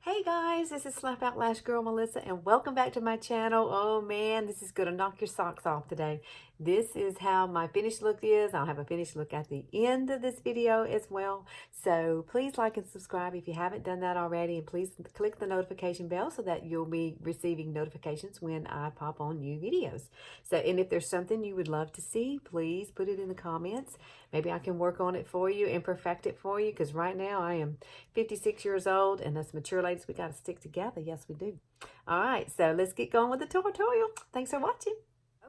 Hey guys, this is Slap Out Lash Girl Melissa and welcome back to my channel. Oh man, this is going to knock your socks off today. This is how my finished look is. I'll have a finished look at the end of this video as well. So please like and subscribe if you haven't done that already, and please click the notification bell so that you'll be receiving notifications when I pop on new videos. So, and if there's something you would love to see, please put it in the comments. Maybe I can work on it for you and perfect it for you, because right now I am 56 years old and us mature ladies, we got to stick together. Yes, we do. All right, so let's get going with the tutorial. Thanks for watching.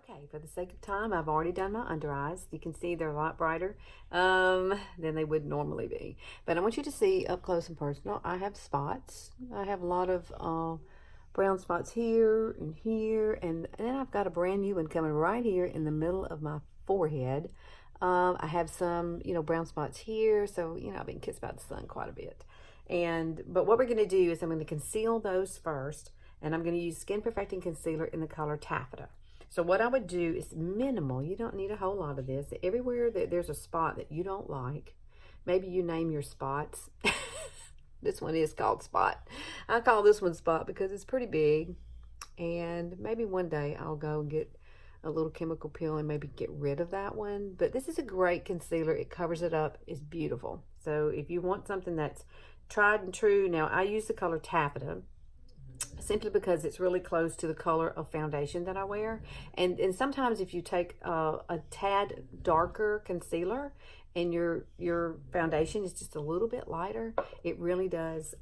Okay, for the sake of time, I've already done my under eyes. You can see they're a lot brighter than they would normally be. But I want you to see up close and personal, I have spots. I have a lot of brown spots here, and then I've got a brand new one coming right here in the middle of my forehead. I have some, brown spots here. So, I've been kissed by the sun quite a bit. But what we're going to do is I'm going to conceal those first, and I'm going to use Skin Perfecting Concealer in the color Taffeta. So what I would do is minimal. You don't need a whole lot of this. Everywhere that there's a spot that you don't like, maybe you name your spots. This one is called Spot. I call this one Spot because it's pretty big, and maybe one day I'll go and get a little chemical peel and maybe get rid of that one. But this is a great concealer. It covers it up. It's beautiful. So if you want something that's tried and true, now I use the color Taffeta simply because it's really close to the color of foundation that I wear. And sometimes if you take a tad darker concealer and your foundation is just a little bit lighter, it really does,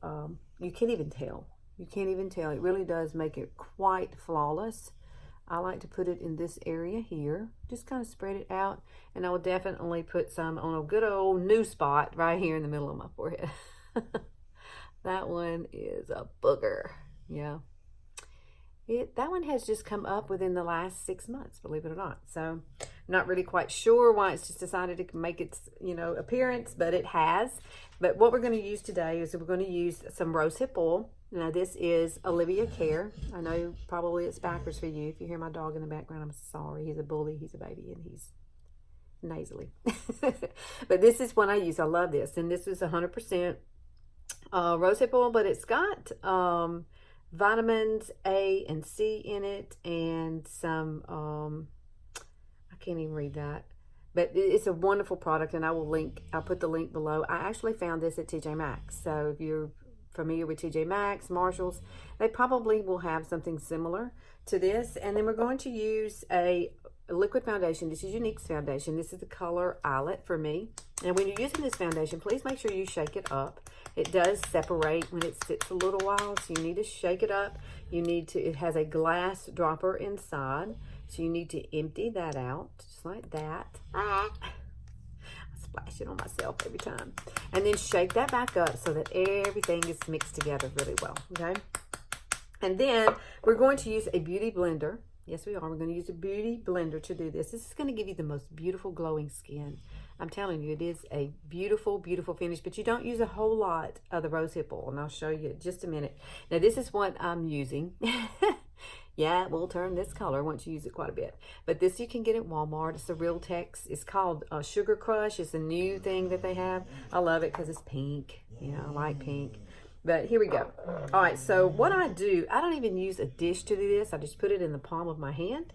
you can't even tell. You can't even tell. It really does make it quite flawless. I like to put it in this area here, just kind of spread it out, and I will definitely put some on a good old new spot right here in the middle of my forehead. That one is a booger. Yeah. That one has just come up within the last 6 months, believe it or not. So I'm not really quite sure why it's just decided to make its, appearance, but it has. But what we're going to use today is we're going to use some rosehip oil. Now this is Olivia Care. I know probably it's backwards for you. If you hear my dog in the background, I'm sorry. He's a bully, he's a baby, and he's nasally. But this is what I use. I love this. And this is 100% rosehip oil, but it's got vitamins A and C in it, and some I can't even read that, but it's a wonderful product, and I'll put the link below. I actually found this at TJ Maxx. So if you're familiar with TJ Maxx, Marshalls, they probably will have something similar to this. And then we're going to use a liquid foundation. This is Younique's foundation. This is the color Eyelet for me. And when you're using this foundation, please make sure you shake it up. It does separate when it sits a little while, so you need to shake it up. It has a glass dropper inside, so you need to empty that out, just like that. I splash it on myself every time. And then shake that back up so that everything is mixed together really well, okay? And then we're going to use a beauty blender. Yes, we are. We're going to use a beauty blender to do this. This is going to give you the most beautiful glowing skin. I'm telling you, it is a beautiful, beautiful finish, but you don't use a whole lot of the rosehip oil, and I'll show you in just a minute. Now, this is what I'm using. Yeah, it will turn this color once you use it quite a bit. But this you can get at Walmart. It's a Real Tex. It's called Sugar Crush. It's a new thing that they have. I love it because it's pink. I like pink. But here we go. All right, so what I do, I don't even use a dish to do this. I just put it in the palm of my hand,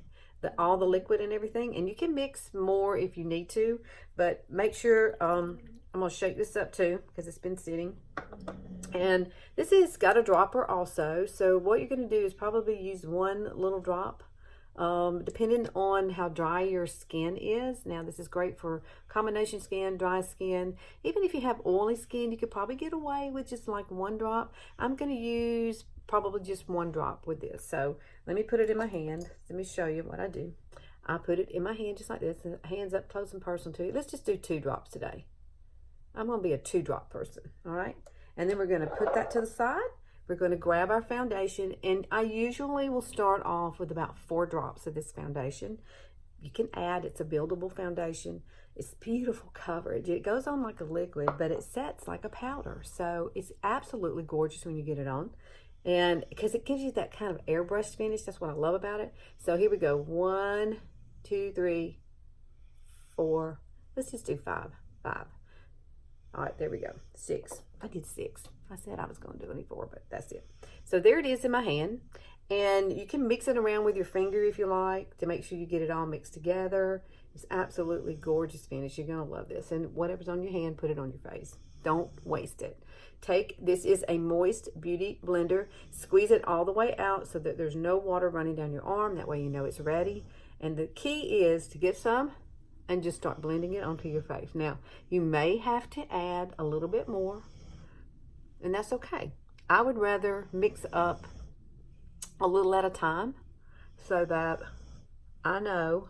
all the liquid and everything. And you can mix more if you need to, but make sure, I'm going to shake this up too because it's been sitting. And this has got a dropper also. So what you're going to do is probably use one little drop, depending on how dry your skin is. Now this is great for combination skin, dry skin. Even if you have oily skin, you could probably get away with just like one drop. I'm going to use probably just one drop with this. So let me put it in my hand. Let me show you what I do. I put it in my hand just like this, hands up close and personal to you. Let's just do 2 drops today. I'm going to be a 2-drop person, all right? And then we're going to put that to the side. We're going to grab our foundation, and I usually will start off with about 4 drops of this foundation. You can add, it's a buildable foundation. It's beautiful coverage. It goes on like a liquid, but it sets like a powder. So it's absolutely gorgeous when you get it on. And because it gives you that kind of airbrushed finish, that's what I love about it. So here we go. 1, 2, 3, 4. Let's just do 5. All right, there we go. 6. I did 6. I said I was going to do only 4, but that's it. So there it is in my hand. And you can mix it around with your finger if you like to make sure you get it all mixed together. It's absolutely gorgeous finish. You're going to love this. And whatever's on your hand, put it on your face. Don't waste it. This is a moist beauty blender. Squeeze it all the way out so that there's no water running down your arm. That way you know it's ready. And the key is to get some and just start blending it onto your face. Now, you may have to add a little bit more, and that's okay. I would rather mix up a little at a time so that I know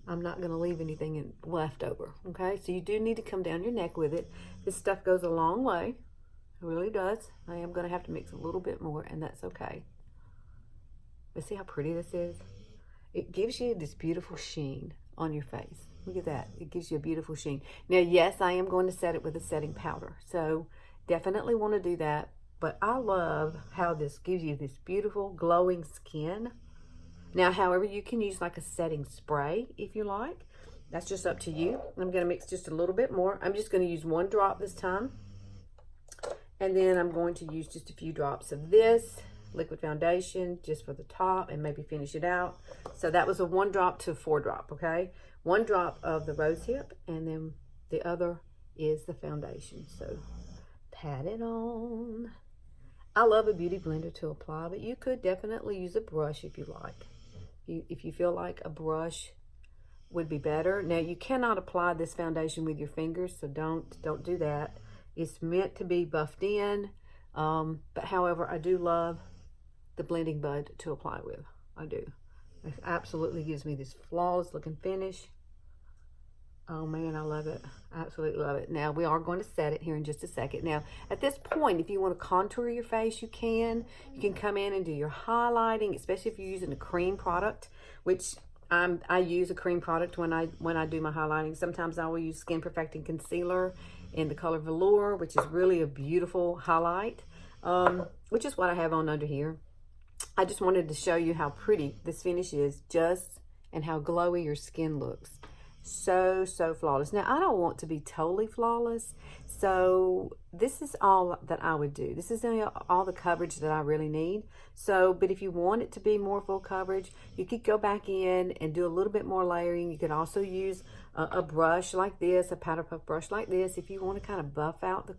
I'm not going to leave anything left over, okay? So you do need to come down your neck with it. This stuff goes a long way. It really does. I am going to have to mix a little bit more, and that's okay. But see how pretty this is? It gives you this beautiful sheen on your face. Look at that. It gives you a beautiful sheen. Now, yes, I am going to set it with a setting powder. So definitely want to do that. But I love how this gives you this beautiful glowing skin. Now, however, you can use like a setting spray if you like. That's just up to you. I'm going to mix just a little bit more. I'm just going to use 1 drop this time. And then I'm going to use just a few drops of this liquid foundation just for the top and maybe finish it out. So that was a 1 drop to 4 drop, okay? 1 drop of the rose hip, and then the other is the foundation. So pat it on. I love a beauty blender to apply, but you could definitely use a brush if you like. If you feel like a brush would be better. Now, you cannot apply this foundation with your fingers, so don't do that. It's meant to be buffed in, but however, I do love the blending bud to apply with. I do. It absolutely gives me this flawless looking finish. Oh man, I love it. I absolutely love it. Now, we are going to set it here in just a second. Now, at this point, if you want to contour your face, you can. You can come in and do your highlighting, especially if you're using a cream product, which I use a cream product when I do my highlighting. Sometimes I will use Skin Perfecting Concealer in the color Velour, which is really a beautiful highlight, which is what I have on under here. I just wanted to show you how pretty this finish is, and how glowy your skin looks. So flawless. Now, I don't want to be totally flawless, so this is all that I would do. This is all the coverage that I really need. So, but if you want it to be more full coverage, you could go back in and do a little bit more layering. You could also use a brush like this, a powder puff brush like this, if you want to kind of buff out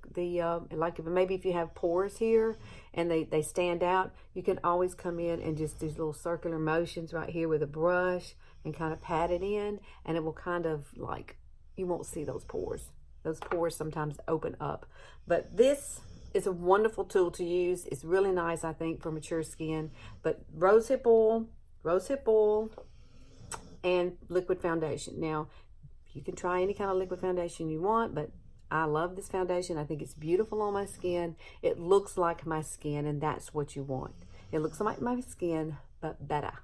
like maybe if you have pores here and they stand out, you can always come in and just do little circular motions right here with a brush and kind of pat it in, and it will kind of like, you won't see those pores. Those pores sometimes open up. But this is a wonderful tool to use. It's really nice, I think, for mature skin. But rosehip oil, and liquid foundation. Now, you can try any kind of liquid foundation you want, but I love this foundation. I think it's beautiful on my skin. It looks like my skin, and that's what you want. It looks like my skin, but better.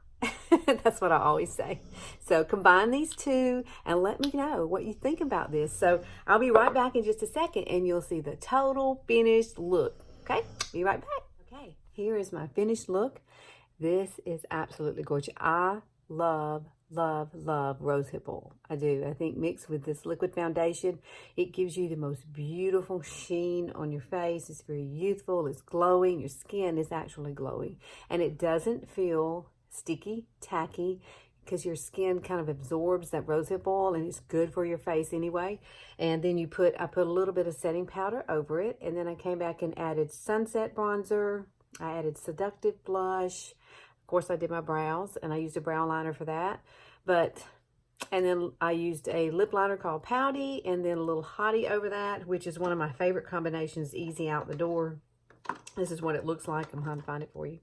That's what I always say. So combine these two and let me know what you think about this. So I'll be right back in just a second, and you'll see the total finished look. Okay, be right back. Okay, here is my finished look. This is absolutely gorgeous. I love rosehip oil. I do. I think mixed with this liquid foundation, it gives you the most beautiful sheen on your face. It's very youthful. It's glowing. Your skin is actually glowing, and it doesn't feel sticky, tacky, because your skin kind of absorbs that rosehip oil, and it's good for your face anyway. And then I put a little bit of setting powder over it, and then I came back and added Sunset bronzer. I added Seductive blush. Of course, I did my brows, and I used a brow liner for that. And then I used a lip liner called Pouty, and then a little hottie over that, which is one of my favorite combinations, easy out the door. This is what it looks like. I'm trying to find it for you.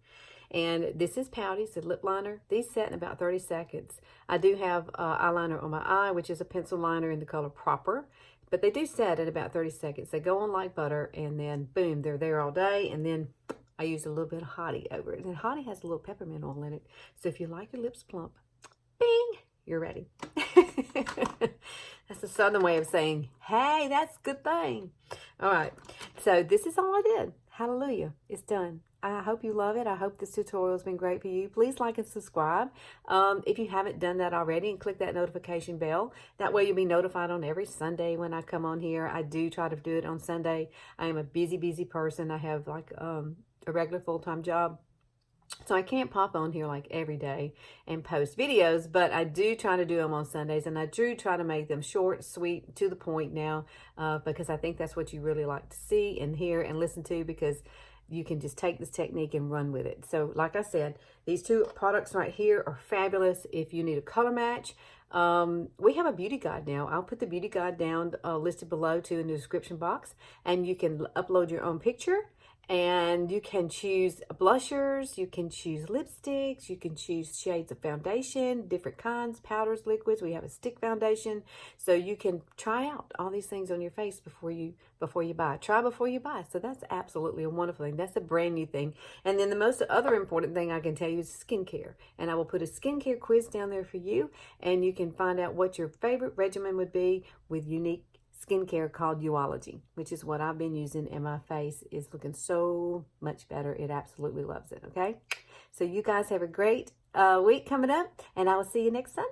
And this is Pouty, it's a lip liner. These set in about 30 seconds. I do have eyeliner on my eye, which is a pencil liner in the color Proper. But they do set in about 30 seconds. They go on like butter, and then boom, they're there all day. And then I used a little bit of hottie over it. And hottie has a little peppermint oil in it. So if you like your lips plump, bing, you're ready. That's the southern way of saying, hey, that's a good thing. All right, so this is all I did. hallelujah, it's done. I hope you love it. I hope this tutorial has been great for you. Please like and subscribe if you haven't done that already, and click that notification bell. That way you'll be notified on every Sunday when I come on here. I do try to do it on Sunday. I am a busy person. I have like a regular full-time job. So I can't pop on here like every day and post videos, but I do try to do them on Sundays, and I do try to make them short, sweet, to the point now, because I think that's what you really like to see and hear and listen to, because you can just take this technique and run with it. So like I said, these two products right here are fabulous if you need a color match. We have a beauty guide now. I'll put the beauty guide down listed below too in the description box, and you can upload your own picture. And you can choose blushers, you can choose lipsticks, you can choose shades of foundation, different kinds, powders, liquids. We have a stick foundation. So you can try out all these things on your face before you buy. Try before you buy. So that's absolutely a wonderful thing. That's a brand new thing. And then the most other important thing I can tell you is skincare. And I will put a skincare quiz down there for you, and you can find out what your favorite regimen would be with Younique skincare called Youology, which is what I've been using, and my face is looking so much better. It absolutely loves it. Okay, so you guys have a great week coming up, and I will see you next Sunday.